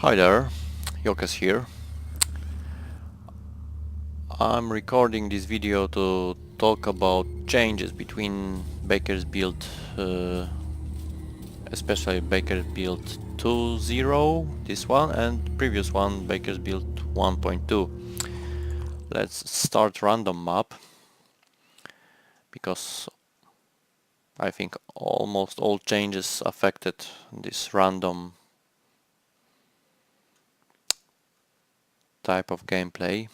Hi there, Yokes here. I'm recording this video to talk about changes between Baker's build, especially Baker's build 2.0, this one, and previous one, Baker's build 1.2. Let's start random map, because I think almost all changes affected this random type of gameplay.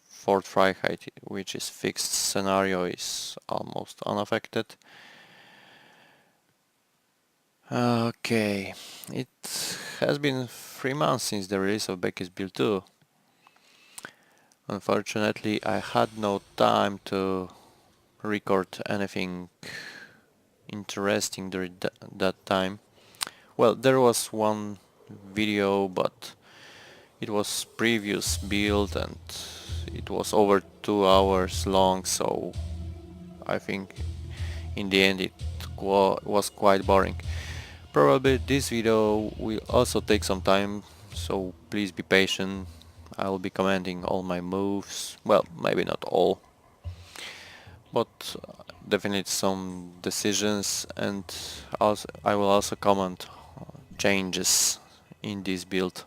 Fort Freiheit, which is fixed scenario, is almost unaffected. Okay, it has been 3 months since the release of Becky's Build 2. Unfortunately, I had no time to record anything interesting during that time. Well, there was one video, but it was previous build and it was over 2 hours long, so I think in the end it was quite boring. Probably this video will also take some time, so please be patient. I will be commenting all my moves, well, maybe not all, but definitely some decisions, and also I will also comment changes in this build.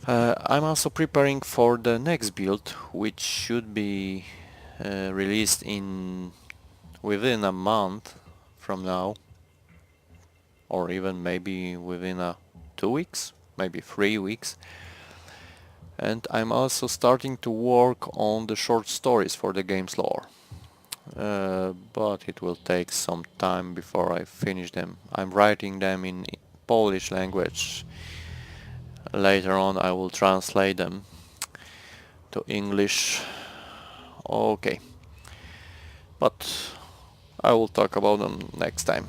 I'm also preparing for the next build, which should be released within a month from now, or even maybe within 2 weeks, maybe 3 weeks. And I'm also starting to work on the short stories for the game's lore. But it will take some time before I finish them. I'm writing them in Polish language. Later on I will translate them to English. Okay. But I will talk about them next time.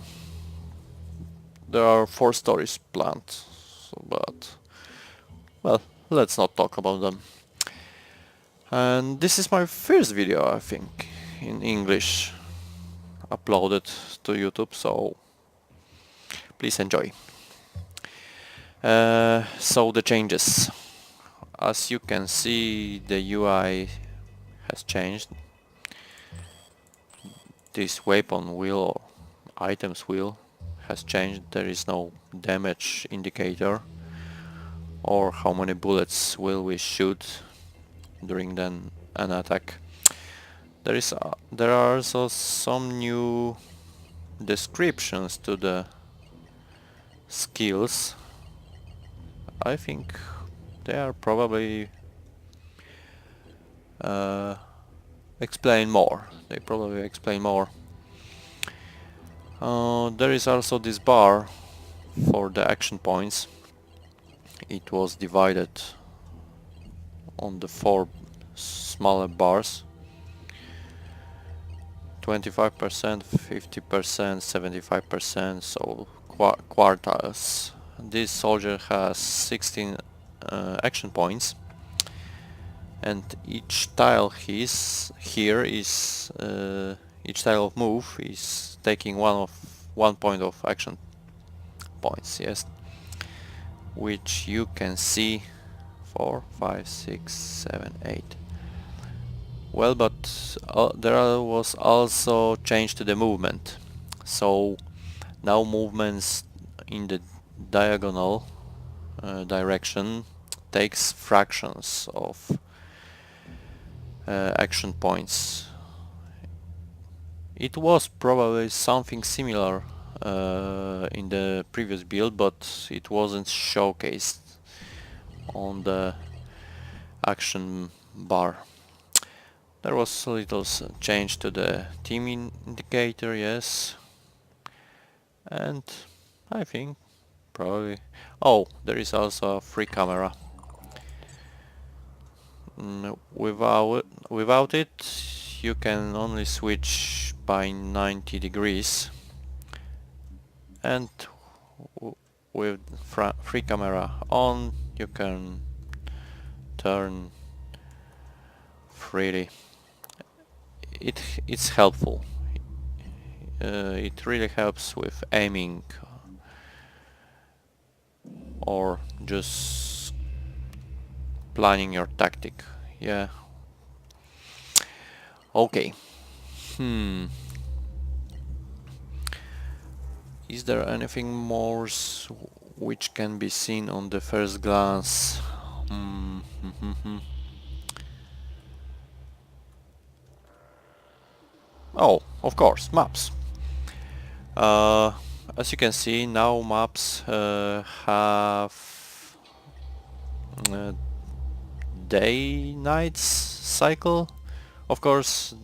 There are 4 stories planned, but well, let's not talk about them. And this is my first video, I think, in English uploaded to YouTube, so please enjoy. So the changes. As you can see, the UI has changed. This weapon wheel or items wheel has changed. There is no damage indicator or how many bullets will we shoot during an attack. There are also some new descriptions to the skills. I think they are probably explain more. They probably explain more. There is also this bar for the action points. It was divided on the 4 smaller bars. 25%, 50%, 75%, so quartiles. This soldier has 16 action points, and each tile each tile of move is taking 1 point of action points, yes, which you can see 4, 5, 6, 7, 8. Well, but there was also change to the movement. So now movements in the diagonal direction takes fractions of action points. It was probably something similar in the previous build, but it wasn't showcased on the action bar. There was a little change to the team indicator, yes, and I think probably... Oh, there is also a free camera. Without it, you can only switch by 90 degrees, and with free camera on, you can turn freely. It's helpful. It really helps with aiming or just planning your tactic. Yeah. Okay. Hmm. Is there anything more which can be seen on the first glance? Hmm. Oh, of course, maps. Uh, as you can see, now maps have uh, day-night cycle. Of course,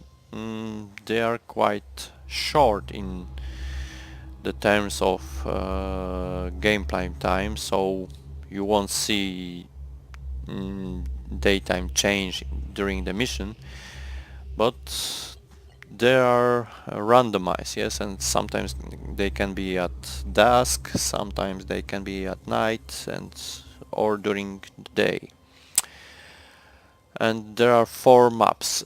they are quite short in the terms of gameplay time, so you won't see daytime change during the mission, but they are randomized, yes, and sometimes they can be at dusk, sometimes they can be at night, and or during the day. And there are 4 maps,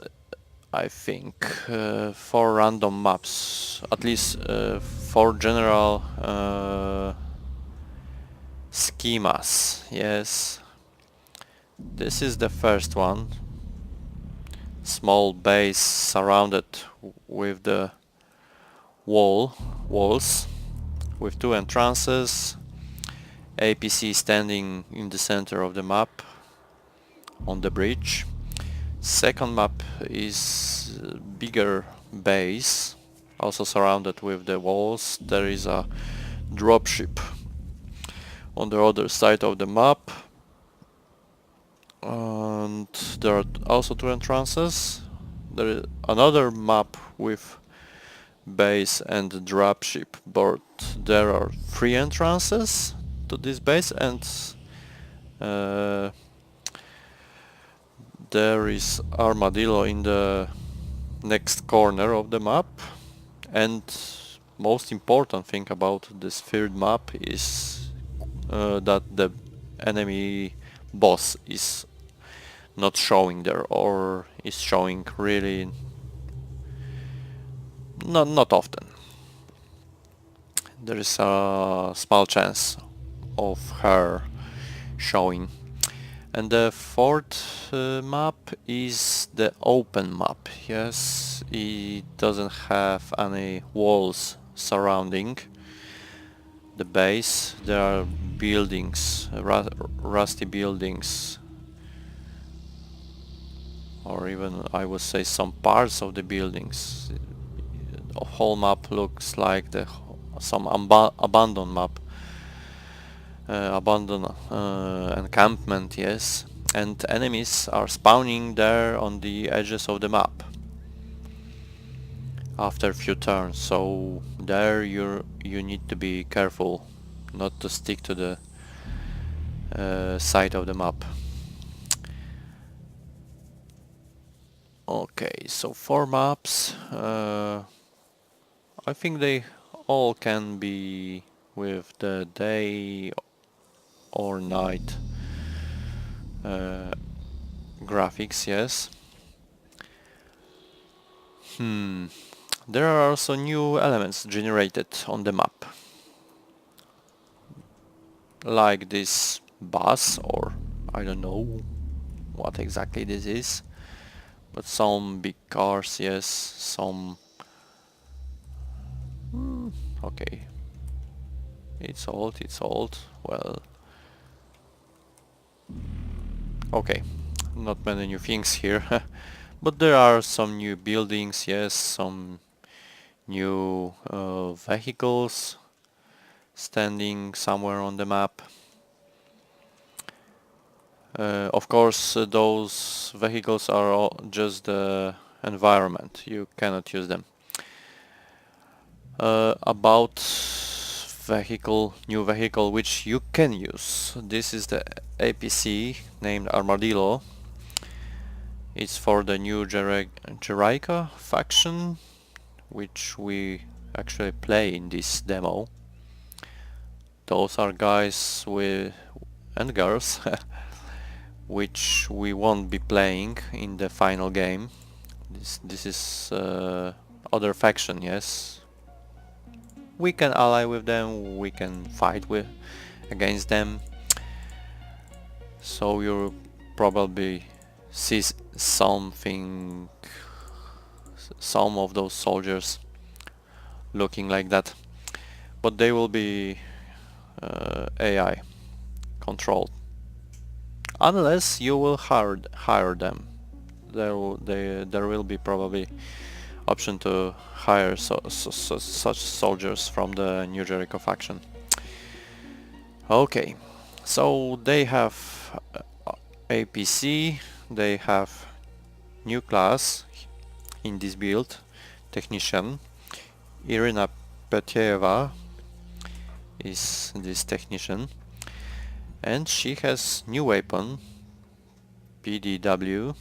I think, 4 random maps, at least 4 general schemas. Yes, this is the first one. Small base surrounded with the walls, with 2 entrances, APC standing in the center of the map on the bridge. Second map is bigger base, also surrounded with the walls. There is a dropship on the other side of the map, and there are also 2 entrances. There is another map with base and dropship, but there are 3 entrances to this base, and uh, there is Armadillo in the next corner of the map. And most important thing about this third map is that the enemy boss is not showing there, or is showing really not often. There is a small chance of her showing. And the fourth map is the open map. Yes, it doesn't have any walls surrounding the base. There are buildings, rusty buildings, or even I would say some parts of the buildings. The whole map looks like some abandoned map. Abandoned encampment, yes, and enemies are spawning there on the edges of the map after a few turns, so there you need to be careful not to stick to the side of the map. Okay, so 4 maps. I think they all can be with the day or night graphics, yes. There are also new elements generated on the map, like this bus, or I don't know what exactly this is, but some big cars, yes, some... okay, it's old, well... okay, not many new things here, but there are some new buildings, yes, some new vehicles standing somewhere on the map. Of course, those vehicles are all just the environment, you cannot use them. About new vehicle which you can use. This is the APC named Armadillo. It's for the new Jerica faction, which we actually play in this demo. Those are guys and girls which we won't be playing in the final game. This is other faction, yes. We can ally with them, we can fight against them, So you'll probably see some of those soldiers looking like that, but they will be AI controlled unless you will hire them. There will be probably option to hire such soldiers from the New Jericho faction. Okay, so they have APC, they have new class in this build, Technician. Irina Petyeva is this Technician, and she has new weapon, PDW,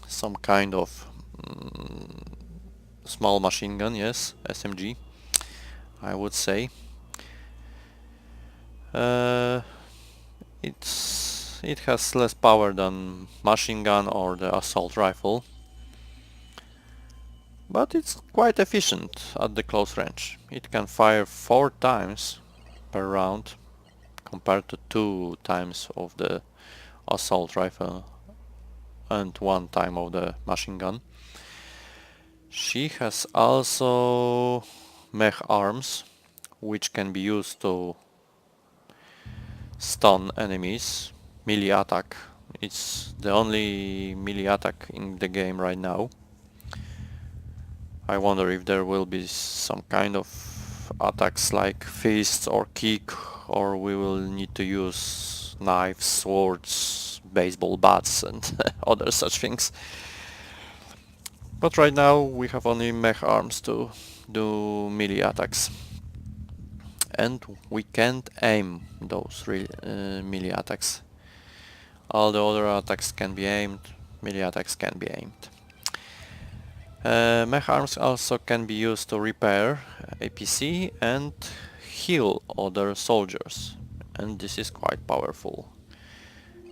some kind of small machine gun, yes, SMG, I would say. It has less power than machine gun or the assault rifle, but it's quite efficient at the close range. It can fire 4 times per round compared to 2 times of the assault rifle and 1 time of the machine gun. She has also mech arms, which can be used to stun enemies. Melee attack. It's the only melee attack in the game right now. I wonder if there will be some kind of attacks like fists or kick, or we will need to use knives, swords, baseball bats and other such things. But right now we have only mech arms to do melee attacks. And we can't aim those melee attacks. All the other attacks can be aimed, melee attacks can be aimed. Mech arms also can be used to repair APC and heal other soldiers, and this is quite powerful.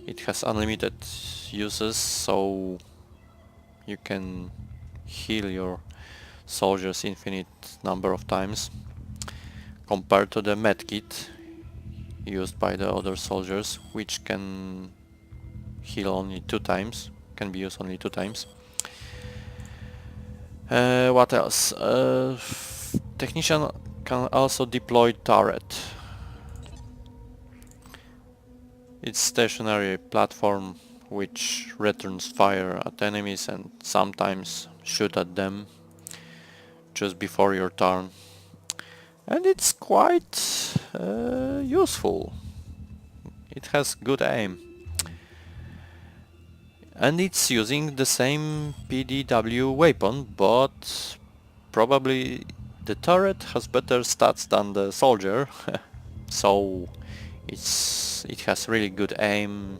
It has unlimited uses, so you can heal your soldiers infinite number of times compared to the medkit used by the other soldiers, which can heal only 2 times, can be used only 2 times. What else? Technician can also deploy turret. It's stationary platform which returns fire at enemies and sometimes shoot at them just before your turn. And it's quite useful. It has good aim. And it's using the same PDW weapon, but probably the turret has better stats than the soldier, so it has really good aim,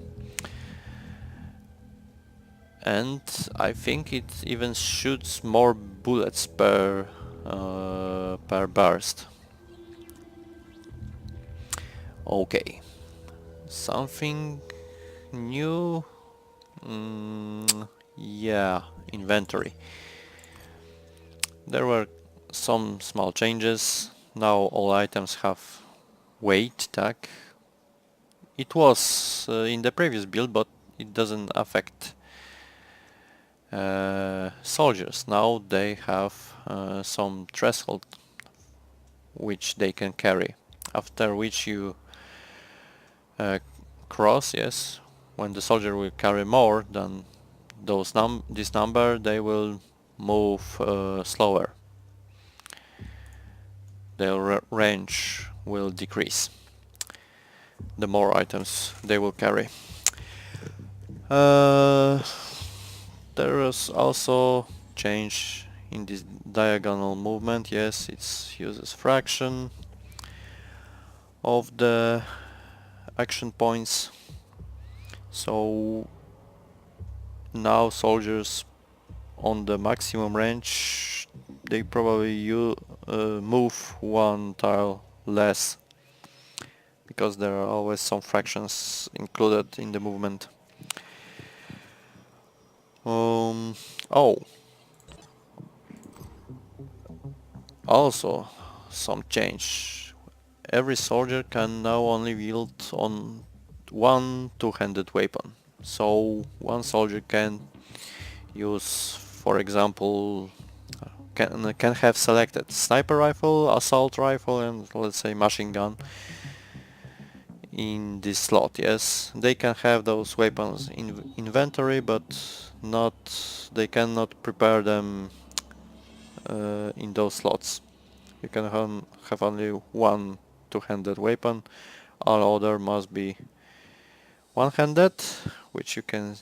and I think it even shoots more bullets per burst. Okay, something new. Yeah, inventory. There were some small changes. Now all items have weight tag. It was in the previous build, but it doesn't affect soldiers. Now they have some threshold which they can carry, after which you cross, yes, when the soldier will carry more than this number, they will move slower. Their range will decrease the more items they will carry. There is also change in this diagonal movement. Yes, it uses fraction of the action points. So now soldiers on the maximum range, they probably move 1 tile less, because there are always some fractions included in the movement. Oh, also some change. Every soldier can now only wield on one two-handed weapon. So one soldier can use, for example, can have selected sniper rifle, assault rifle, and let's say machine gun in this slot. Yes, they can have those weapons in inventory, but not they cannot prepare them in those slots. You can have only one two-handed weapon. All other must be one-handed, which you can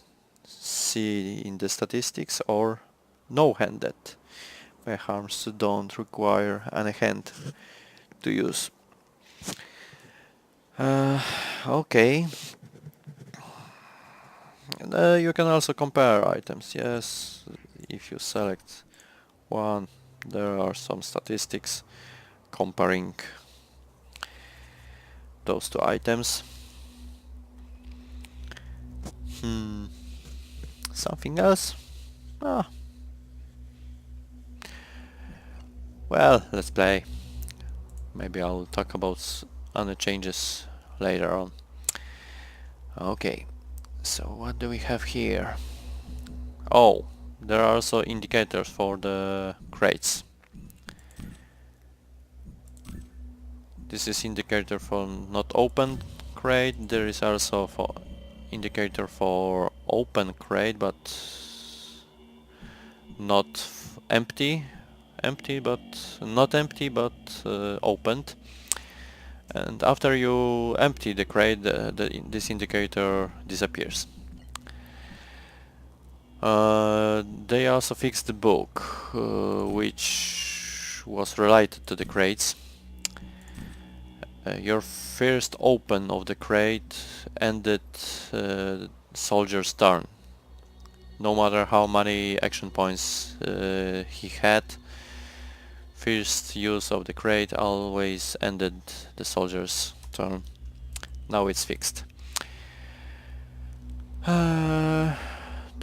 see in the statistics, or no-handed, where arms don't require any hand to use. Okay. And, you can also compare items, yes. If you select one, there are some statistics comparing those two items. Something else? Ah. Well, let's play. Maybe I'll talk about other changes later on. Okay, so what do we have here? Oh, there are also indicators for the crates. This is indicator for not open crate. There is also for indicator for open crate, but not empty. Empty, but not empty, but opened. And after you empty the crate, this indicator disappears. They also fixed the book, which was related to the crates. Your first open of the crate ended soldier's turn. No matter how many action points he had, first use of the crate always ended the soldier's turn. Now it's fixed. There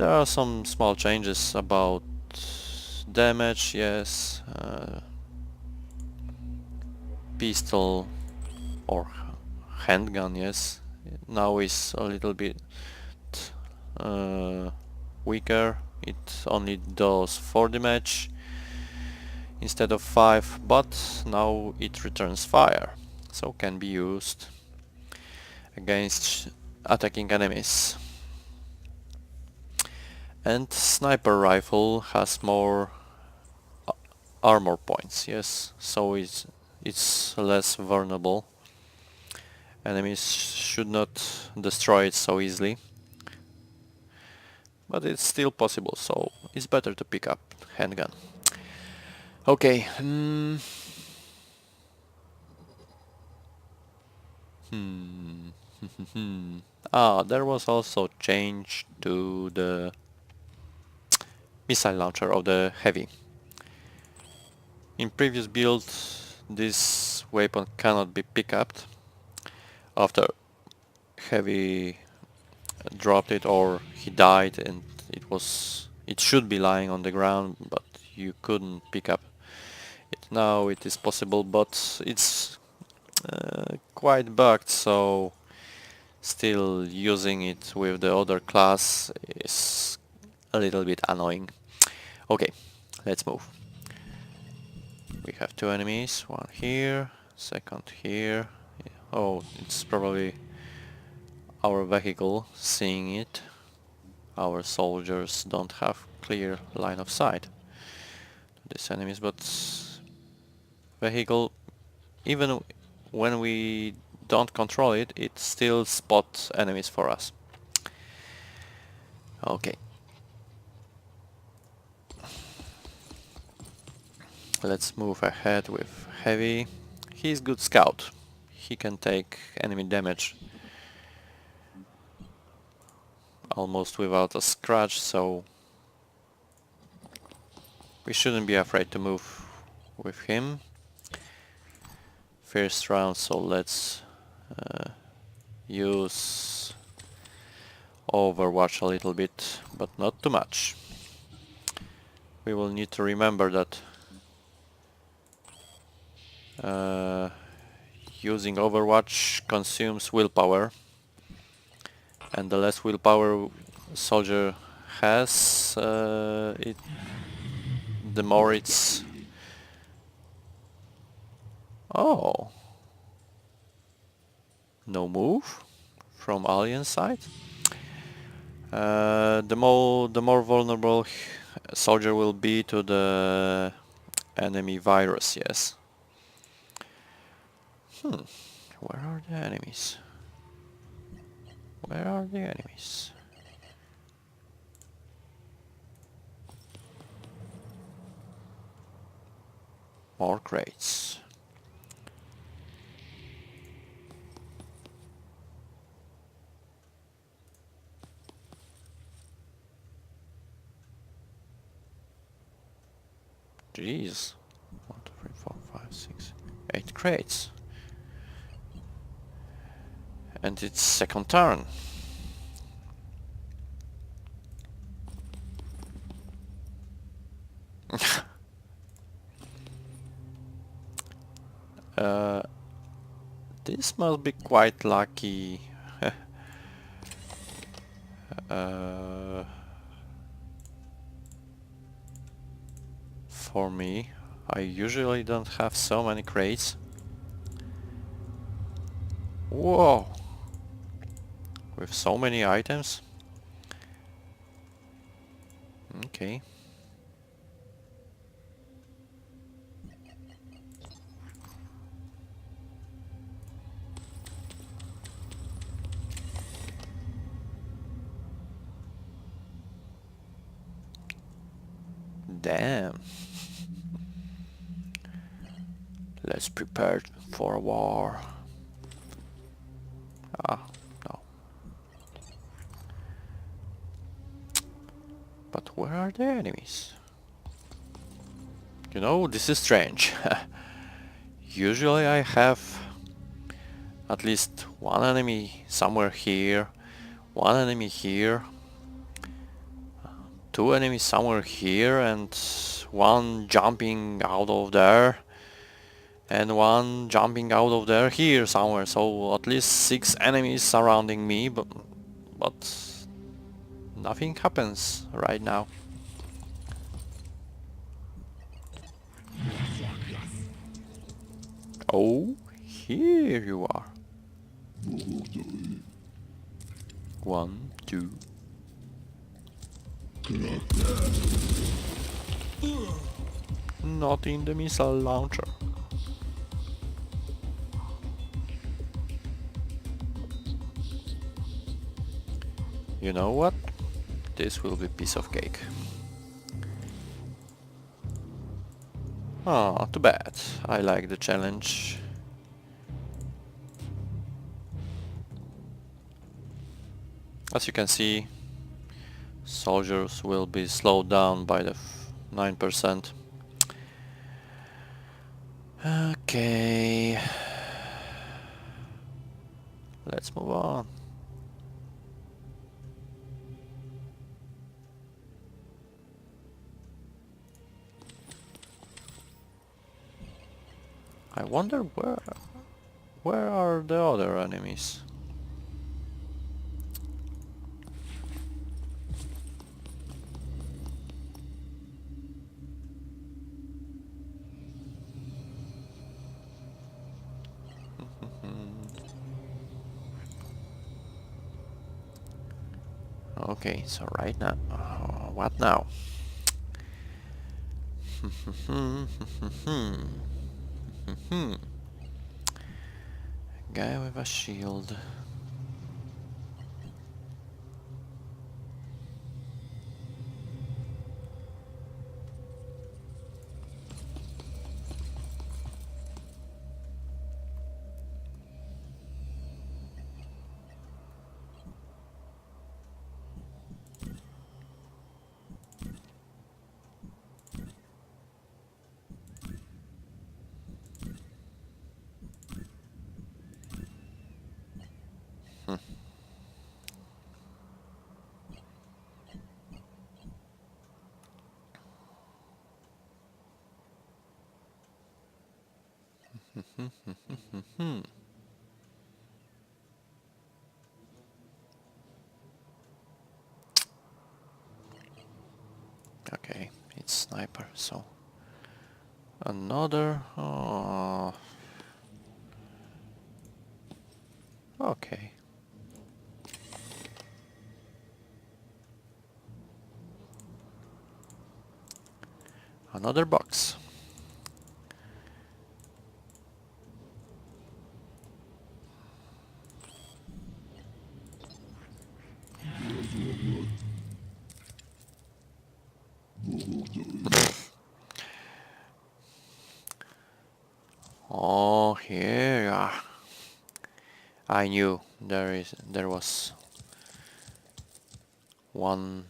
are some small changes about damage, yes. Pistol or handgun, yes. Now is a little bit weaker. It only does 4 damage instead of 5, but now it returns fire, so can be used against attacking enemies. And sniper rifle has more armor points, yes, so it's less vulnerable. Enemies should not destroy it so easily, but it's still possible, so it's better to pick up handgun. Okay. There was also change to the missile launcher of the heavy. In previous builds, this weapon cannot be picked up after heavy dropped it or he died, and it should be lying on the ground, but you couldn't pick up it. Now it is possible, but it's quite bugged, so still using it with the other class is a little bit annoying. Okay, let's move. We have 2 enemies, one here, second here. Oh, it's probably our vehicle seeing it. Our soldiers don't have clear line of sight to these enemies, but vehicle, even when we don't control it, it still spots enemies for us. Okay. Let's move ahead with heavy. He's good scout. He can take enemy damage almost without a scratch, so we shouldn't be afraid to move with him. First round, so let's use Overwatch a little bit, but not too much. We will need to remember that using Overwatch consumes willpower, And the less willpower soldier has, the more it's... Oh, no move from alien side. The more vulnerable soldier will be to the enemy virus. Yes. Where are the enemies? Where are the enemies? More crates. Jeez. 1, 2, 3, 4, 5, 6, 8 crates. And it's second turn. uh, this must be quite lucky. uh, for me. I usually don't have so many crates. Whoa! With so many items? Okay. Damn. Let's prepare for a war. Ah, no. But where are the enemies? You know, this is strange. Usually I have at least one enemy somewhere here, one enemy here, two enemies somewhere here, and one jumping out of there, and one jumping out of there here somewhere. So at least 6 enemies surrounding me, but nothing happens right now. Oh, here you are. 1, 2. Not in the missile launcher. You know what? This will be piece of cake. Ah, too bad. I like the challenge. As you can see, soldiers will be slowed down by the 9%. Okay. Let's move on. I wonder where are the other enemies? Okay, so right now, what now? Guy with a shield. sniper, so another. Oh. Okay. Another box. Oh, here. I knew there was one.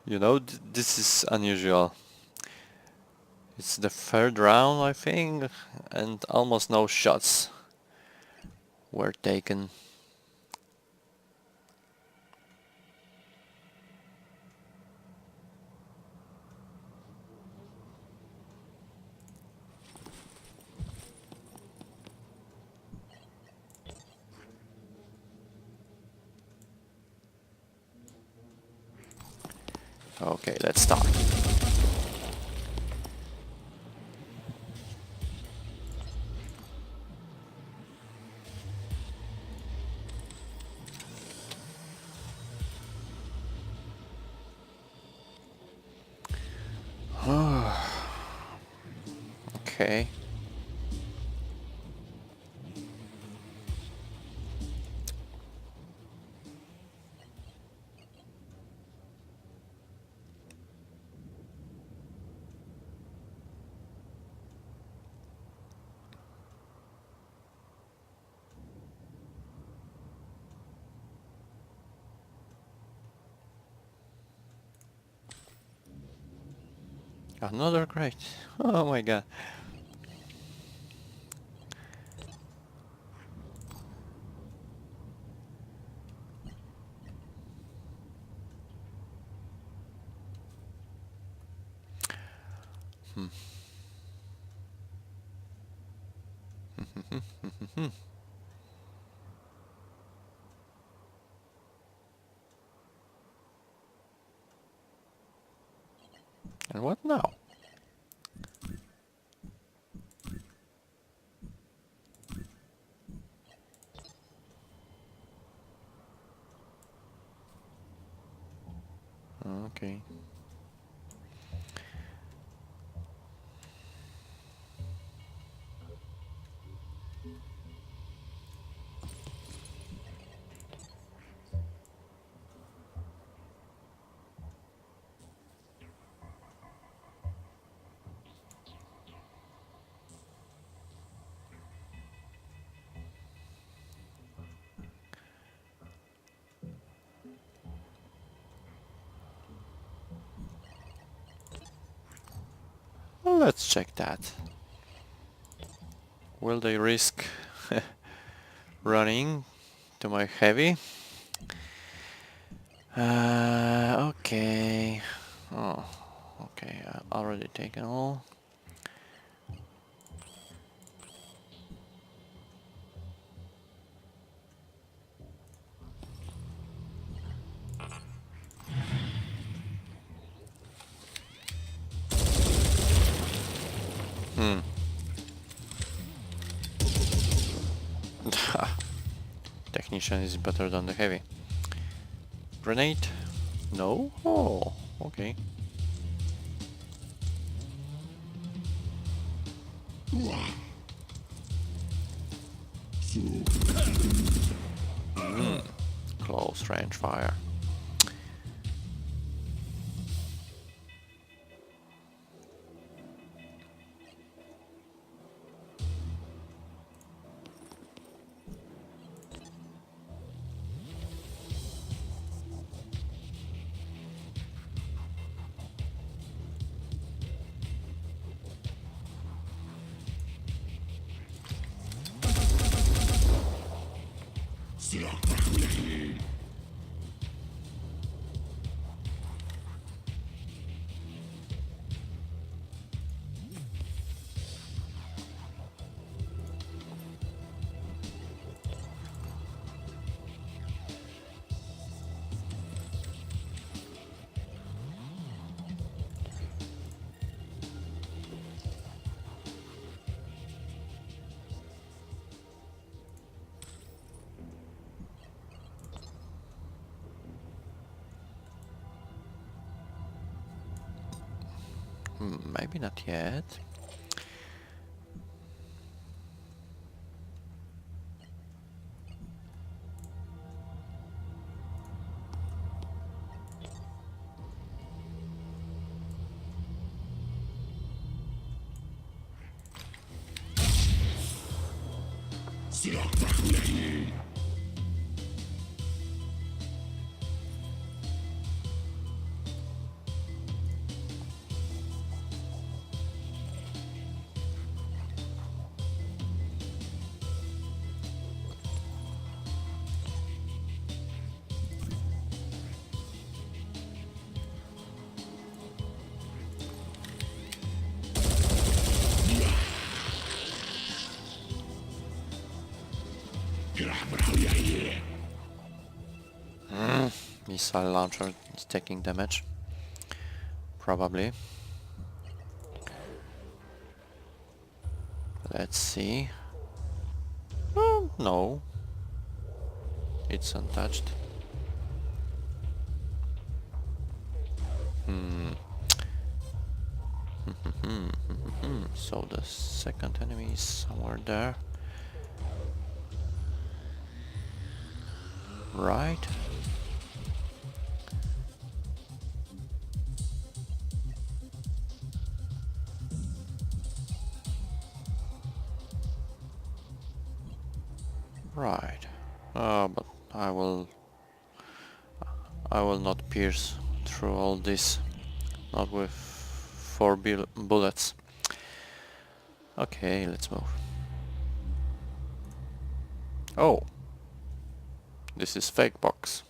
You know, this is unusual. It's the third round, I think, and almost no shots were taken. Okay, let's start. Okay. Another crate. Oh my god. Hmm. And what now? Okay. Well, let's check that. Will they risk running to my heavy? Okay. Oh, okay. I already taken all. Hmm. Technician is better than the heavy. Grenade? No? Oh, okay. Close range fire. Maybe not yet. Missile launcher is taking damage. Probably. Let's see. No. It's untouched. So the second enemy is somewhere there. Right. Right. But I will not pierce through all this. Not with 4 bullets. Okay, let's move. Oh. This is fake box.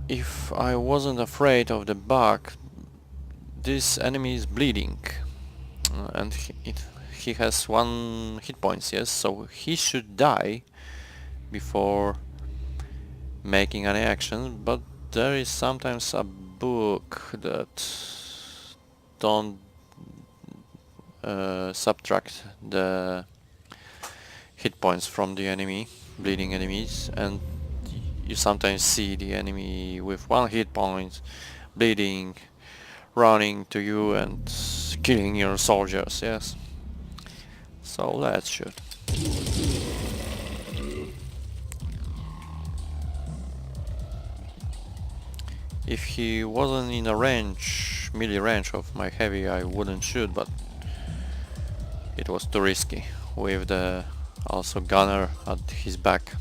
If I wasn't afraid of the bug, this enemy is bleeding, and he has 1 hit points, yes, so he should die before making any action, but there is sometimes a book that don't subtract the hit points from the enemy, bleeding enemies, and you sometimes see the enemy with 1 hit point, bleeding, running to you and killing your soldiers, yes. So let's shoot. If he wasn't in a range, melee range of my heavy, I wouldn't shoot, but it was too risky with the also gunner at his back.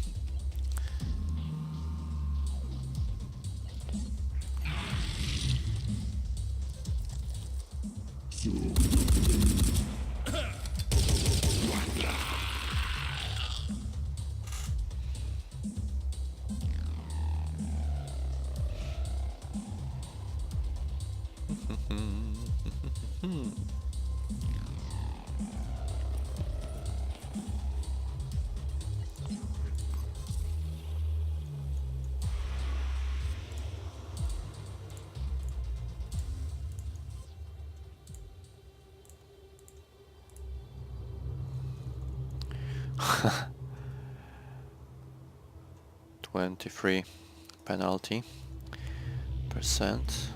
$23 penalty percent.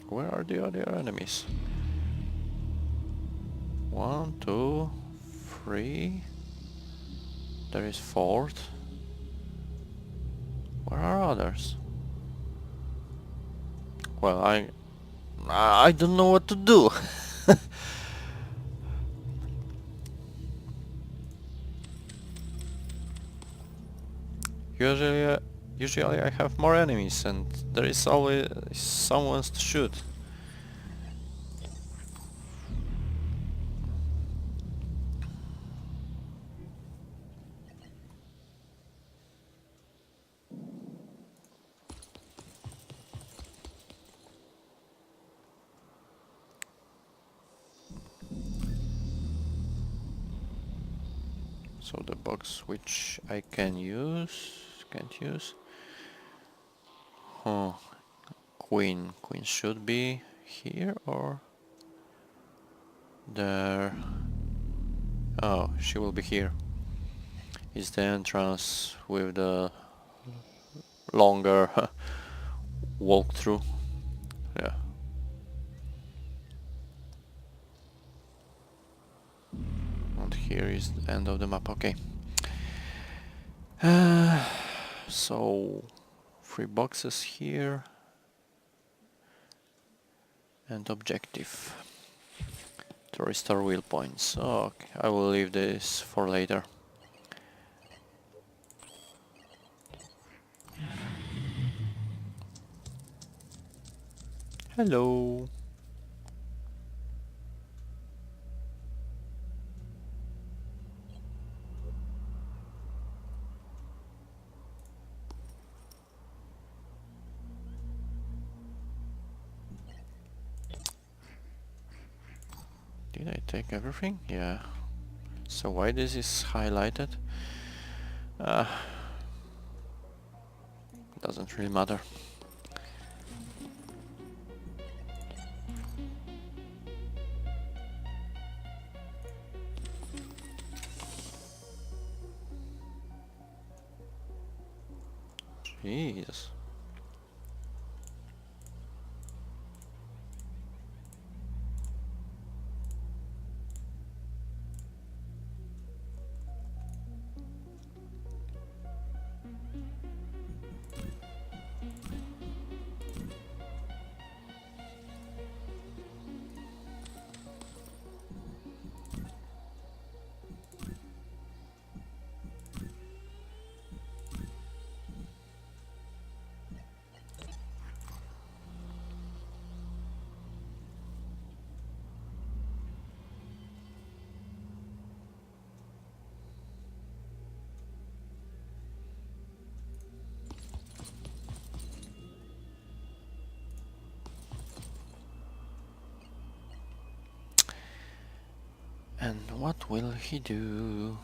Where are the other enemies? 1, 2, 3. There is 4th. Where are others? Well, I don't know what to do. Usually I have more enemies and there is always someone to shoot. So the box which I can't use. Oh, Queen should be here or there. Oh, she will be here. Is the entrance with the longer walkthrough. Yeah. And here is the end of the map. Okay. So 3 boxes here and objective to restore wheel points. Okay, I will leave this for later. Hello. Did I take everything? Yeah. So why this is highlighted? Doesn't really matter. Jesus. And what will he do?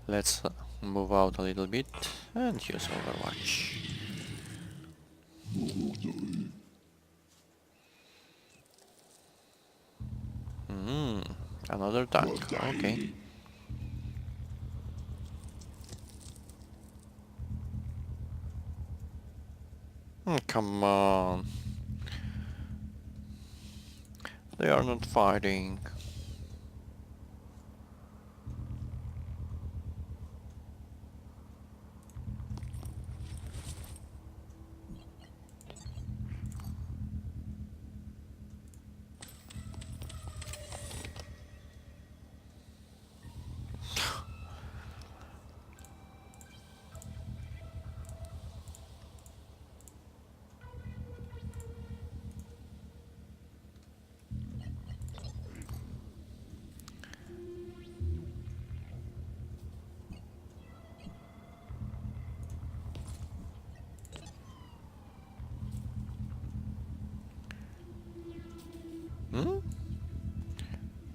Let's move out a little bit and use Overwatch. Another tank, okay. Come on. They are not fighting.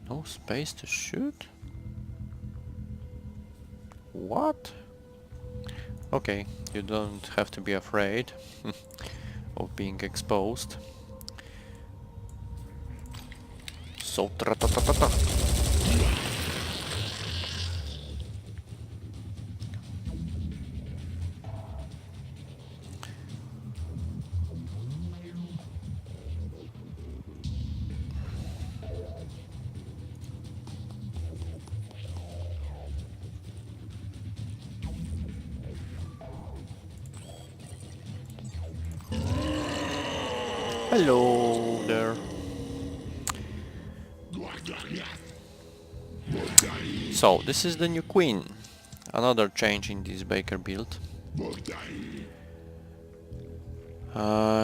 No space to shoot? What? Okay, you don't have to be afraid of being exposed. So tra-ta-ta-ta-ta. Hello there. So, this is the new queen. Another change in this Baker build.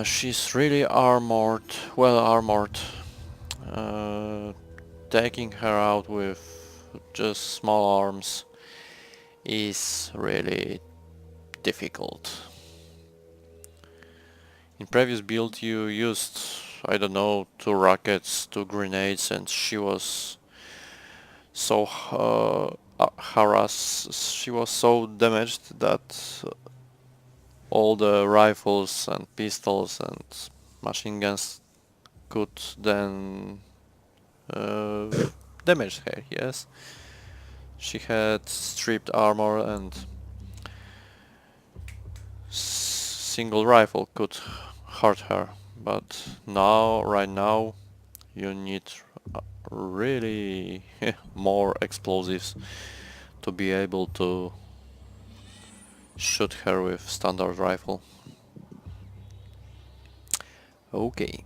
She's really armored, well armored. Taking her out with just small arms is really difficult. In previous build you used, I don't know, 2 rockets, 2 grenades, and she was so harassed, she was so damaged that all the rifles and pistols and machine guns could then damage her, yes. She had stripped armor and single rifle could hurt her, but now, right now, you need really more explosives to be able to shoot her with standard rifle. Okay.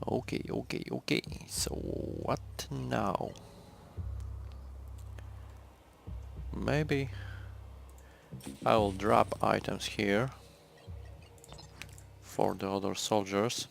Okay. So what now? Maybe I will drop items here for the other soldiers.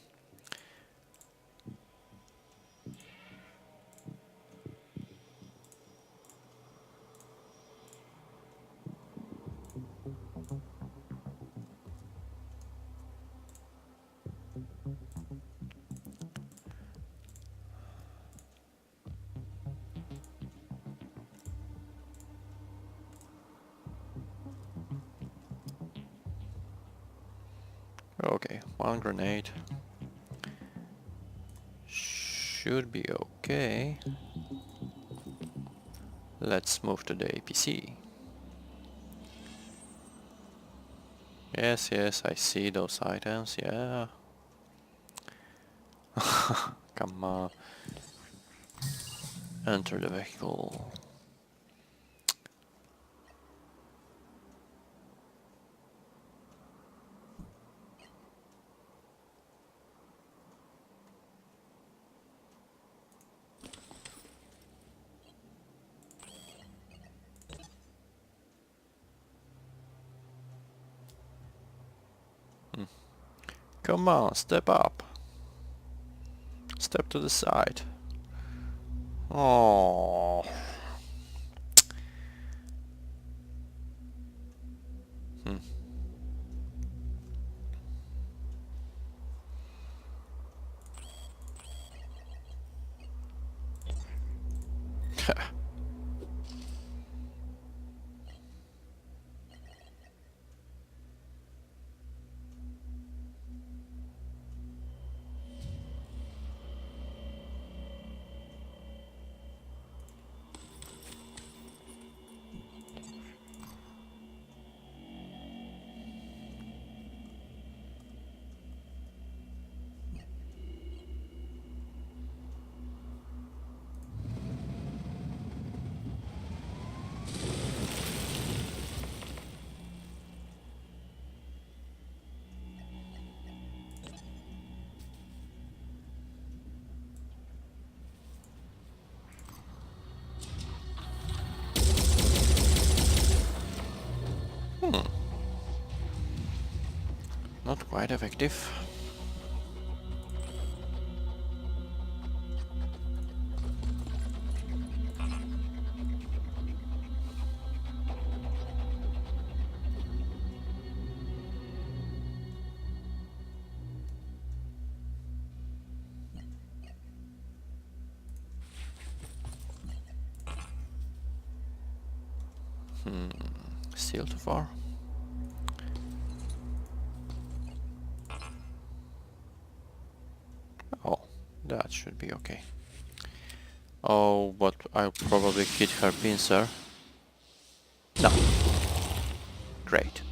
Okay, 1 grenade should be okay. Let's move to the APC. Yes, I see those items, yeah. Come on. Enter the vehicle. Come on, step up. Step to the side. Oh. Hmm. Not quite effective. Still too far. Oh, that should be okay. Oh, but I'll probably hit her pincer. No. Great.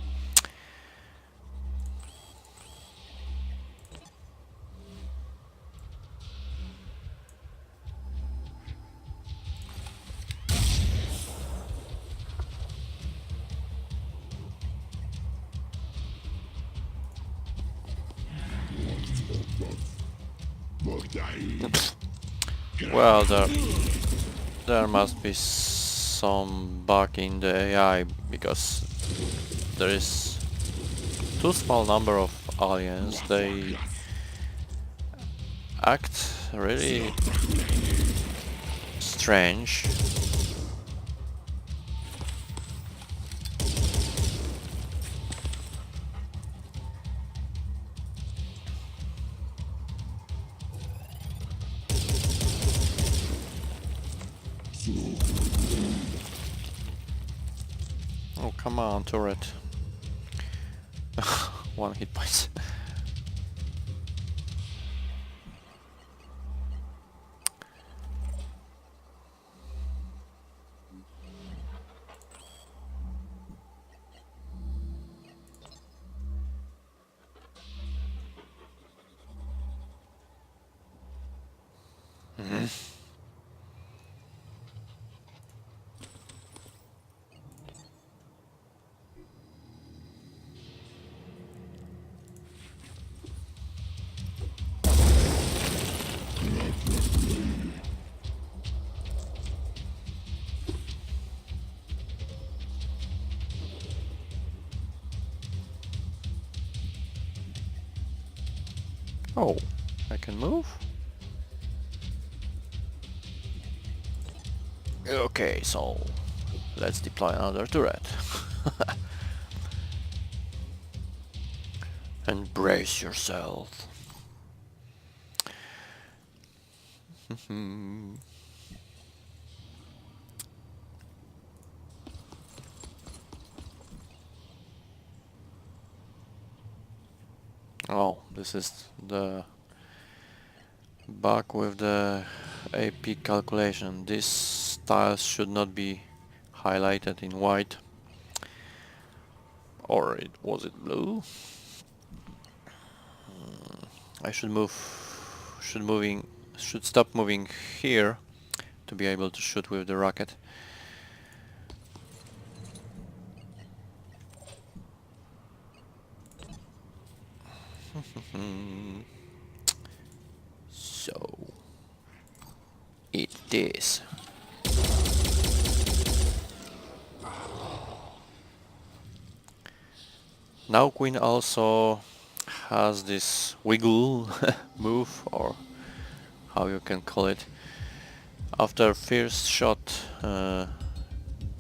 Well, there must be some bug in the AI, because there is too small number of aliens. They act really strange. Come on, turret. One hit point. Oh, I can move? Okay, so let's deploy another turret. And brace yourself. Oh, this is the bug with the AP calculation. These tiles should not be highlighted in white. Or was it blue? I should stop moving here to be able to shoot with the rocket. So it is. Now Queen also has this wiggle move, or how you can call it. After first shot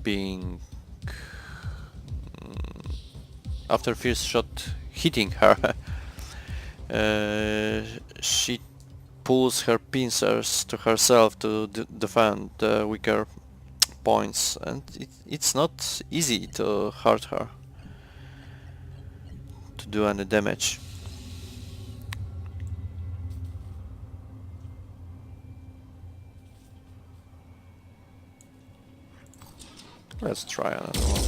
being after first shot hitting her, she pulls her pincers to herself to defend the weaker points, and it's not easy to hurt her, to do any damage. Let's try another one.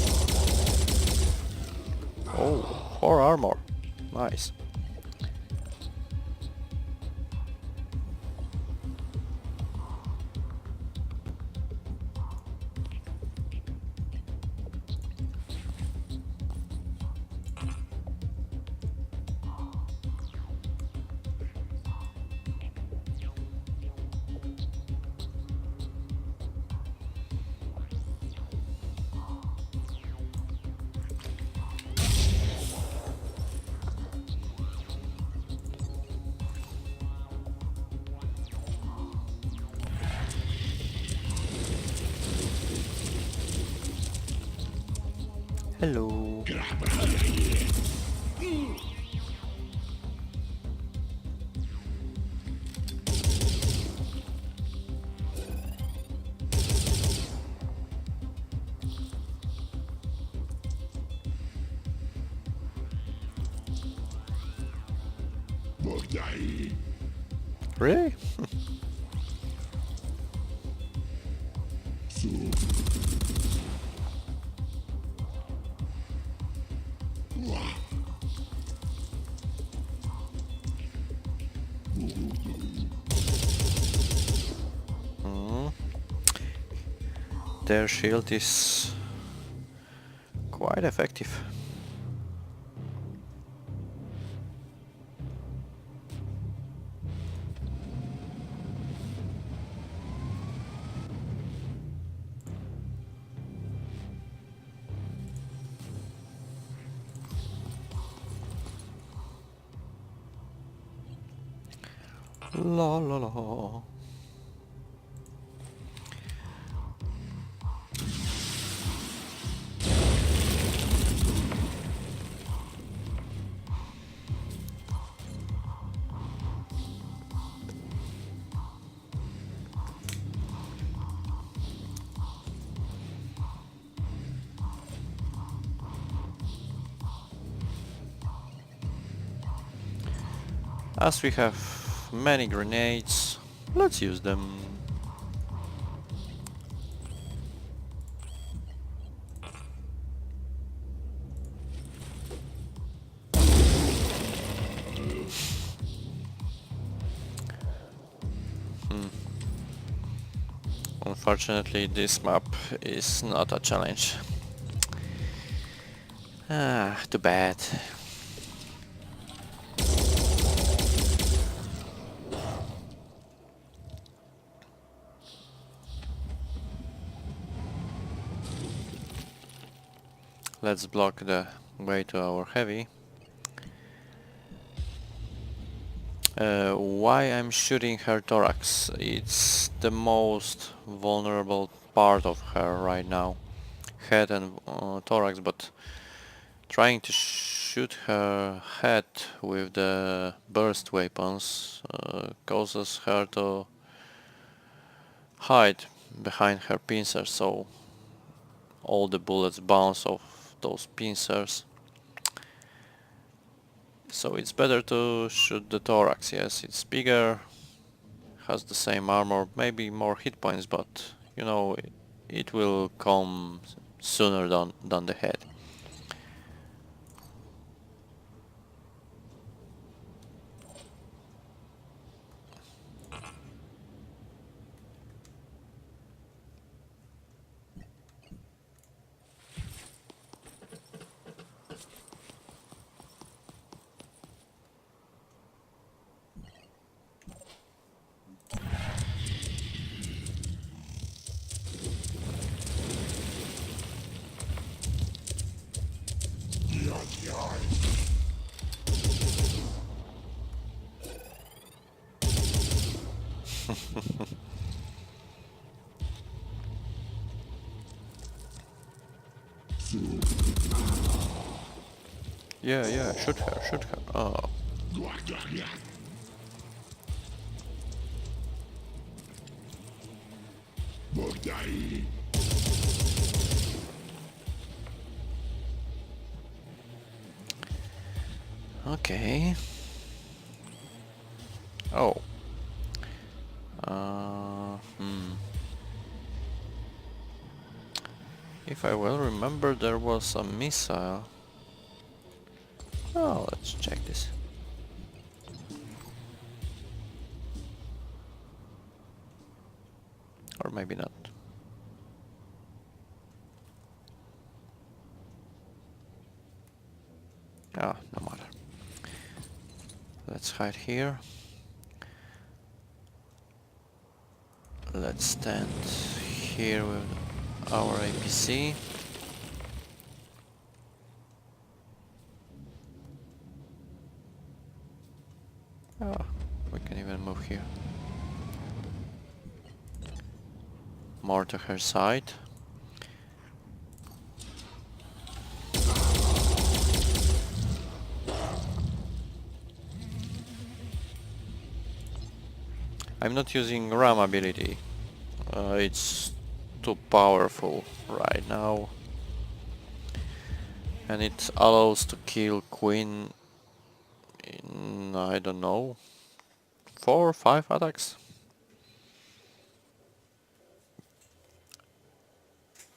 Oh, 4 armor. Nice. Hello. Really? Their shield is quite effective. La la la. As we have many grenades, let's use them. Unfortunately, this map is not a challenge. Ah, too bad. Let's block the way to our heavy. Why I'm shooting her thorax? It's the most vulnerable part of her right now. Head and thorax, but trying to shoot her head with the burst weapons causes her to hide behind her pincers, so all the bullets bounce off those pincers. So it's better to shoot the thorax. Yes, it's bigger, has the same armor, maybe more hit points, but you know, it will come sooner than the head. Yeah, shoot her, shoot her. Oh. Okay. Oh. If I well remember, there was a missile. Oh, let's check this. Or maybe not. Ah, no matter. Let's hide here. Let's stand here with our APC. Oh, we can even move here. More to her side. I'm not using ram ability. It's too powerful right now. And it allows to kill queen in, I don't know, 4 or 5 attacks.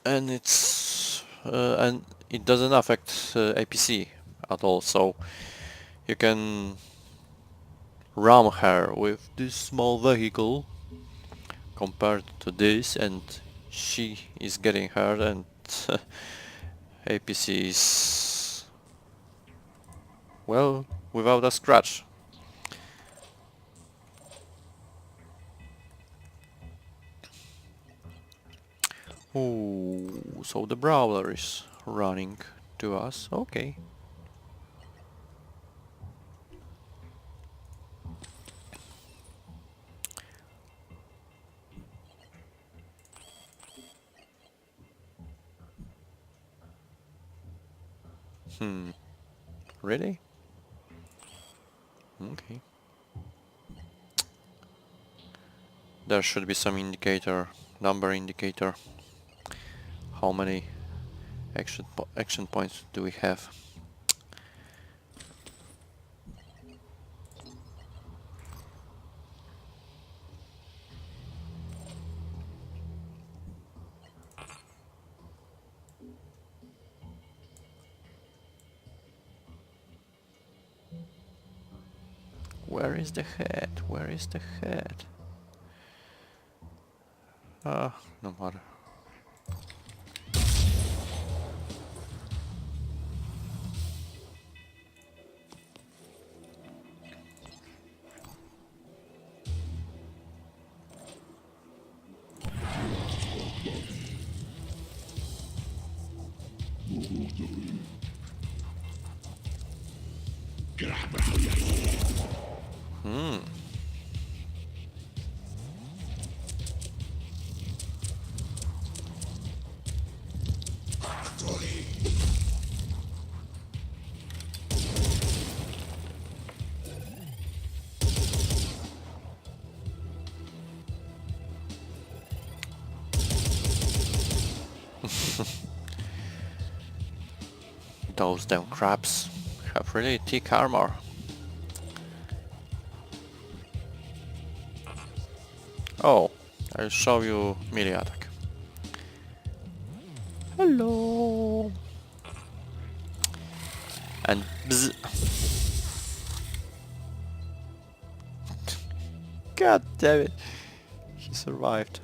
And it doesn't affect APC at all, so you can ram her with this small vehicle compared to this, and she is getting hurt, and APC is, well, without a scratch. Ooh, so the brawler is running to us. Okay. Really? Okay. There should be some indicator, number indicator. How many action points do we have? Where is the head? Where is the head? No matter. Those damn crabs have really thick armor. Oh, I'll show you melee attack. Hello! And bzz. God damn it! He survived.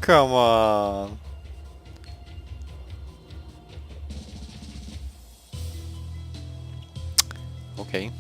Come on! Okay.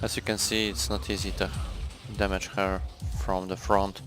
As you can see, it's not easy to damage her from the front.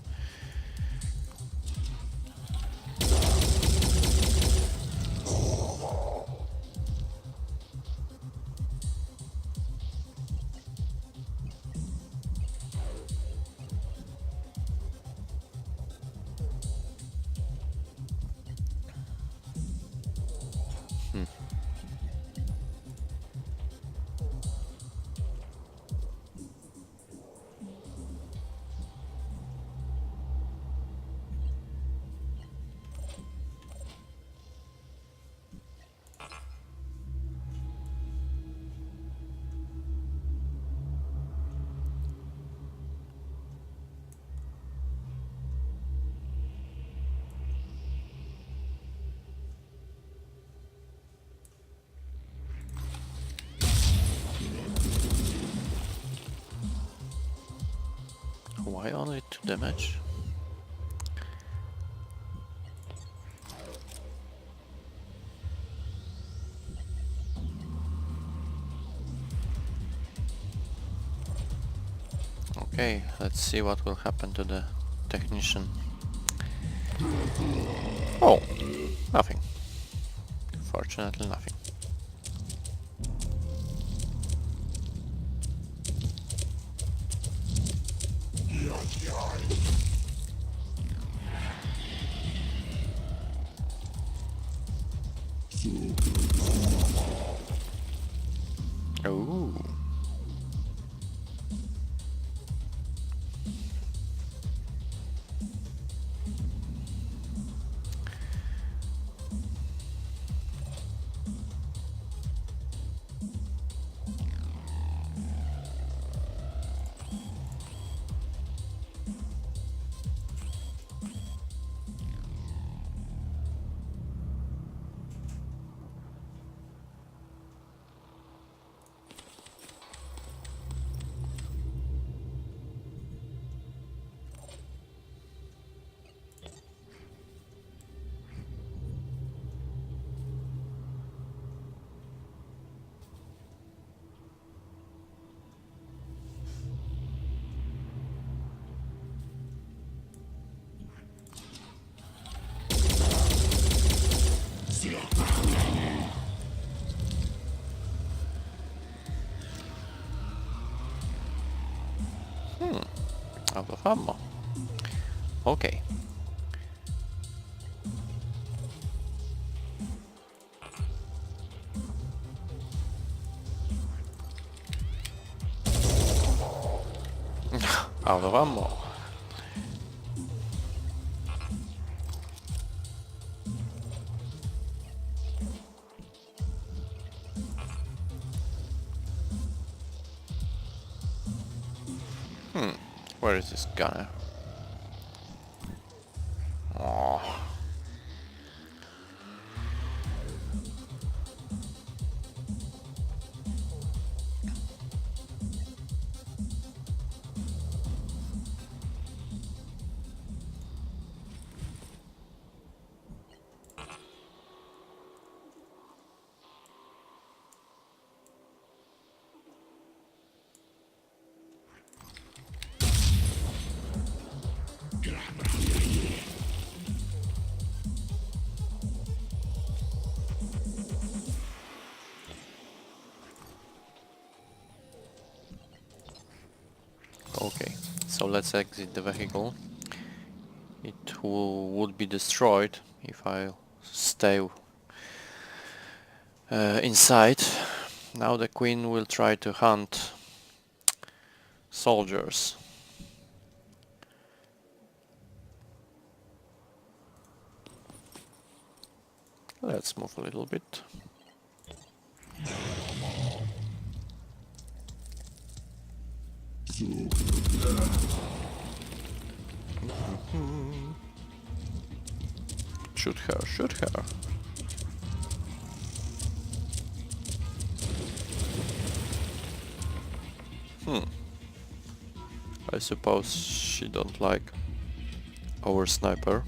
Why only 2 damage? Okay, let's see what will happen to the technician. Oh, nothing. Fortunately, nothing. Oh. Out of ammo. Okay. Out of ammo. Where is this gunner? Oh. Okay, so let's exit the vehicle. It would be destroyed if I stay inside. Now the queen will try to hunt soldiers. Let's move a little bit. Shoot her, shoot her. I suppose she don't like our sniper.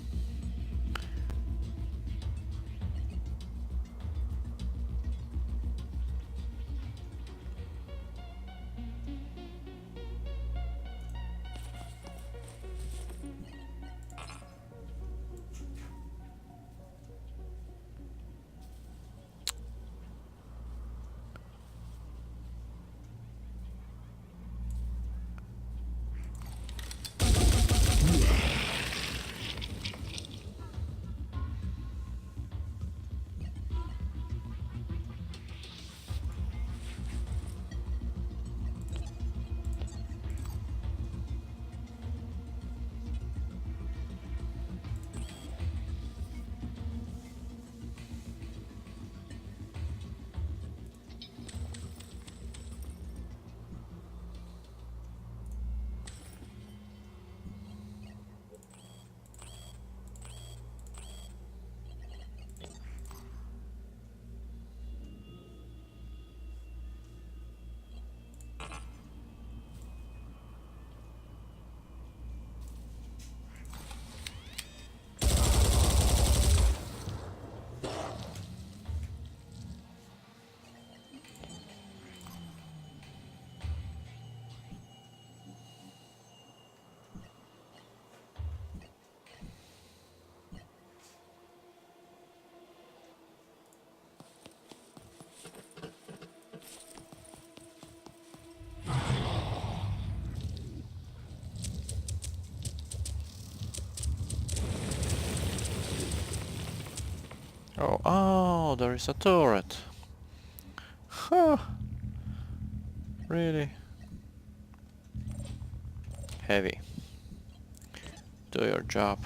Oh, there is a turret. Huh. Really? Heavy. Do your job.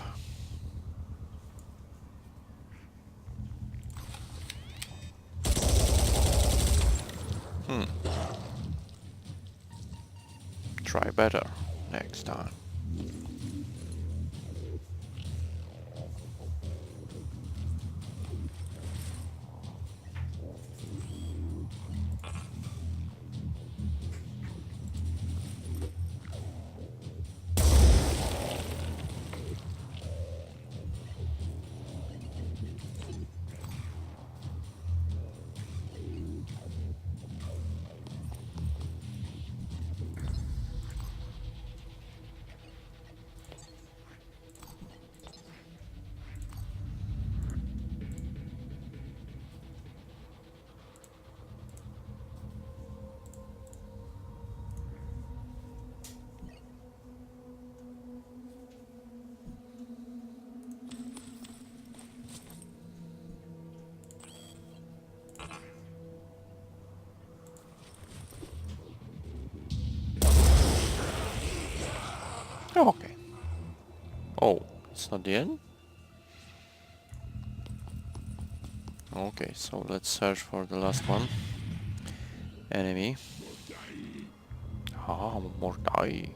Try better next time. Oh, it's not the end? Okay, so let's search for the last one. Enemy. Ah, more die.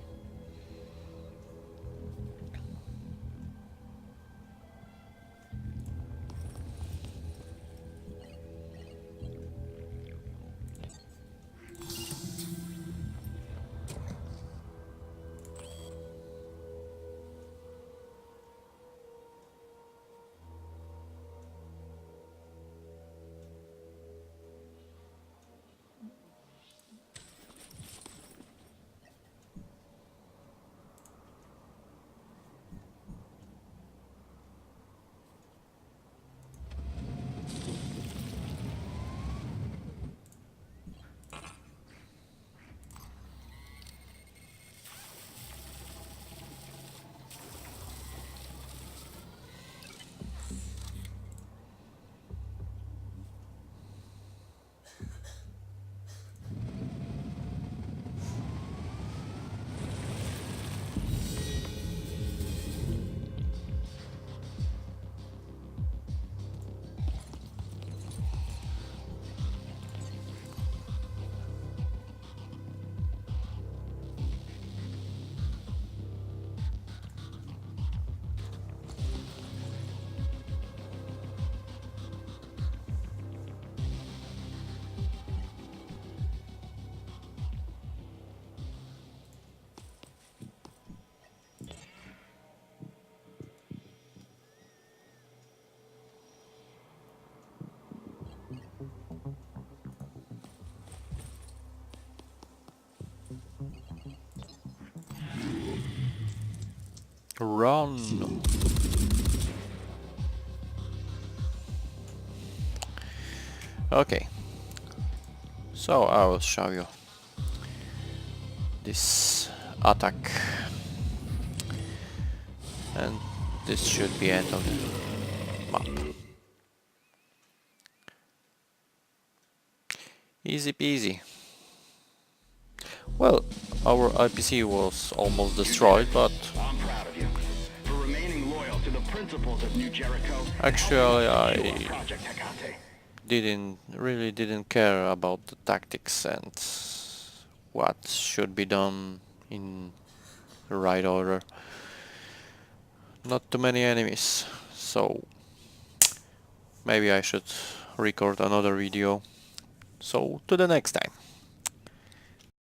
Run! Okay, so I will show you this attack, and this should be end of the map. Easy peasy. Well, our IPC was almost destroyed, but I'm proud of you for remaining loyal to the principles of New Jericho. actually I Project Hecate. really didn't care about the tactics and what should be done in the right order. Not too many enemies, so maybe I should record another video. So to the next time.